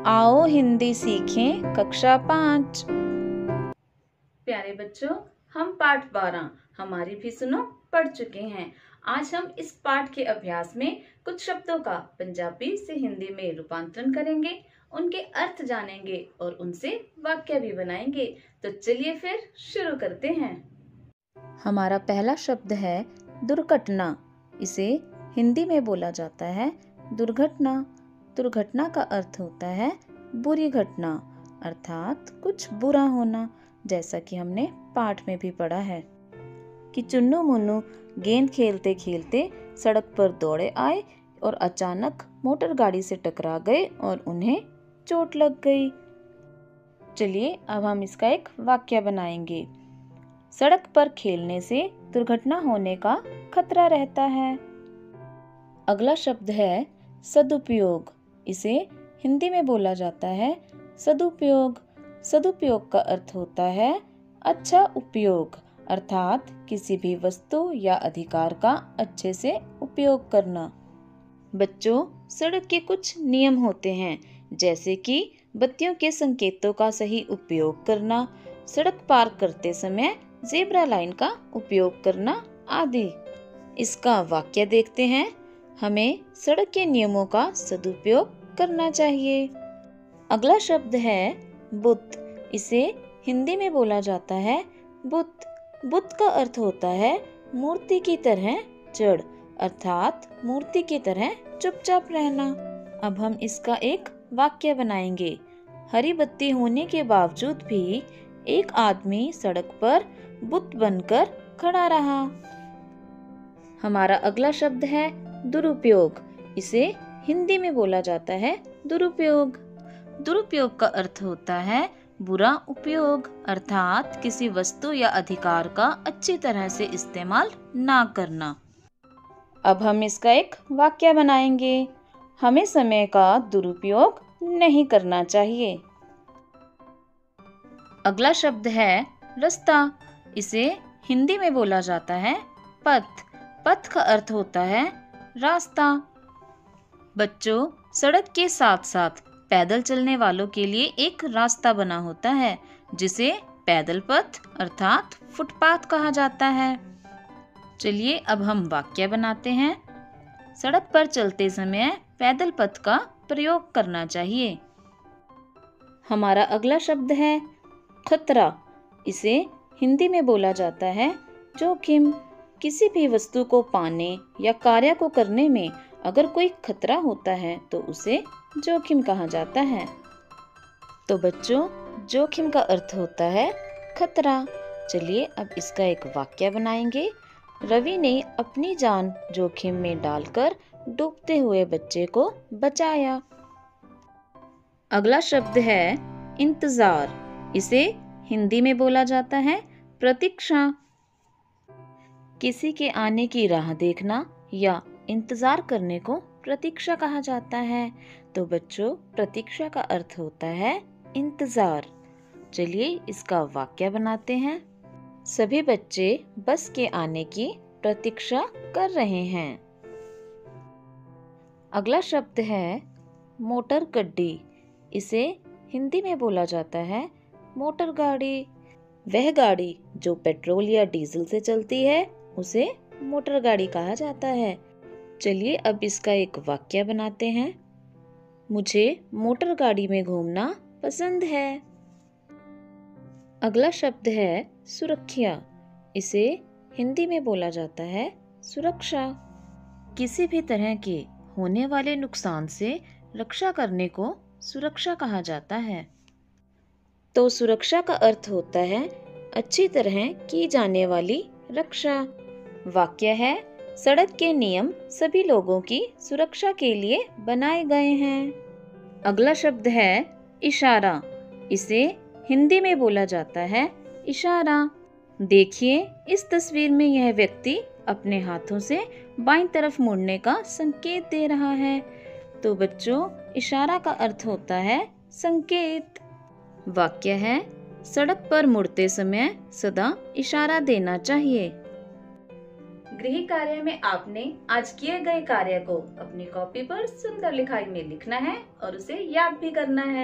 आओ हिंदी सीखें कक्षा 5। प्यारे बच्चों, हम पाठ 12 हमारी भी सुनो पढ़ चुके हैं। आज हम इस पाठ के अभ्यास में कुछ शब्दों का पंजाबी से हिंदी में रूपांतरण करेंगे, उनके अर्थ जानेंगे और उनसे वाक्य भी बनाएंगे। तो चलिए फिर शुरू करते हैं। हमारा पहला शब्द है दुर्घटना। इसे हिंदी में बोला जाता है दुर्घटना। दुर्घटना का अर्थ होता है बुरी घटना, अर्थात कुछ बुरा होना, जैसा कि हमने पाठ में भी पढ़ा है कि चुन्नू मुन्नू गेंद खेलते खेलते सड़क पर दौड़े आए और अचानक मोटर गाड़ी से टकरा गए और उन्हें चोट लग गई। चलिए अब हम इसका एक वाक्य बनाएंगे। सड़क पर खेलने से दुर्घटना होने का खतरा रहता है। अगला शब्द है सदुपयोग। इसे हिंदी में बोला जाता है सदुपयोग। सदुपयोग का अर्थ होता है अच्छा उपयोग, अर्थात किसी भी वस्तु या अधिकार का अच्छे से उपयोग करना। बच्चों, सड़क के कुछ नियम होते हैं, जैसे कि बत्तियों के संकेतों का सही उपयोग करना, सड़क पार करते समय ज़ेब्रा लाइन का उपयोग करना आदि। इसका वाक्य देखते हैं। हमें सड़क के नियमों का सदुपयोग करना चाहिए। अगला शब्द है बुत। इसे हिंदी में बोला जाता है बुत। बुत का अर्थ होता है मूर्ति की तरह जड़, अर्थात मूर्ति की तरह चुपचाप रहना। अब हम इसका एक वाक्य बनाएंगे। हरी बत्ती होने के बावजूद भी एक आदमी सड़क पर बुत बनकर खड़ा रहा। हमारा अगला शब्द है दुरुपयोग। इसे हिंदी में बोला जाता है दुरुपयोग। दुरुपयोग का अर्थ होता है बुरा उपयोग, अर्थात किसी वस्तु या अधिकार का अच्छी तरह से इस्तेमाल ना करना। अब हम इसका एक वाक्य बनाएंगे। हमें समय का दुरुपयोग नहीं करना चाहिए। अगला शब्द है रास्ता। इसे हिंदी में बोला जाता है पथ। पथ का अर्थ होता है रास्ता। बच्चों, सड़क के साथ साथ पैदल चलने वालों के लिए एक रास्ता बना होता है, जिसे पैदल पथ अर्थात फुटपाथ कहा जाता है। चलिए अब हम वाक्य बनाते हैं। सड़क पर चलते समय पैदल पथ का प्रयोग करना चाहिए। हमारा अगला शब्द है खतरा। इसे हिंदी में बोला जाता है जोखिम। किसी भी वस्तु को पाने या कार्य को करने में अगर कोई खतरा होता है तो उसे जोखिम कहा जाता है। तो बच्चों, जोखिम का अर्थ होता है खतरा। चलिए अब इसका एक वाक्य बनाएंगे। रवि ने अपनी जान जोखिम में डालकर डूबते हुए बच्चे को बचाया। अगला शब्द है इंतजार। इसे हिंदी में बोला जाता है प्रतीक्षा। किसी के आने की राह देखना या इंतजार करने को प्रतीक्षा कहा जाता है। तो बच्चों, प्रतीक्षा का अर्थ होता है इंतजार। चलिए इसका वाक्य बनाते हैं। सभी बच्चे बस के आने की प्रतीक्षा कर रहे हैं। अगला शब्द है मोटर गड्डी। इसे हिंदी में बोला जाता है मोटर गाड़ी। वह गाड़ी जो पेट्रोल या डीजल से चलती है उसे मोटर गाड़ी कहा जाता है। चलिए अब इसका एक वाक्य बनाते हैं। मुझे मोटर गाड़ी में घूमना पसंद है। अगला शब्द है सुरक्षा। इसे हिंदी में बोला जाता है सुरक्षा। किसी भी तरह के होने वाले नुकसान से रक्षा करने को सुरक्षा कहा जाता है। तो सुरक्षा का अर्थ होता है अच्छी तरह की जाने वाली रक्षा। वाक्य है सड़क के नियम सभी लोगों की सुरक्षा के लिए बनाए गए हैं। अगला शब्द है इशारा। इसे हिंदी में बोला जाता है इशारा। देखिए इस तस्वीर में यह व्यक्ति अपने हाथों से बाईं तरफ मुड़ने का संकेत दे रहा है। तो बच्चों, इशारा का अर्थ होता है संकेत। वाक्य है सड़क पर मुड़ते समय सदा इशारा देना चाहिए। गृह कार्य में आपने आज किए गए कार्य को अपनी कॉपी पर सुंदर लिखाई में लिखना है और उसे याद भी करना है।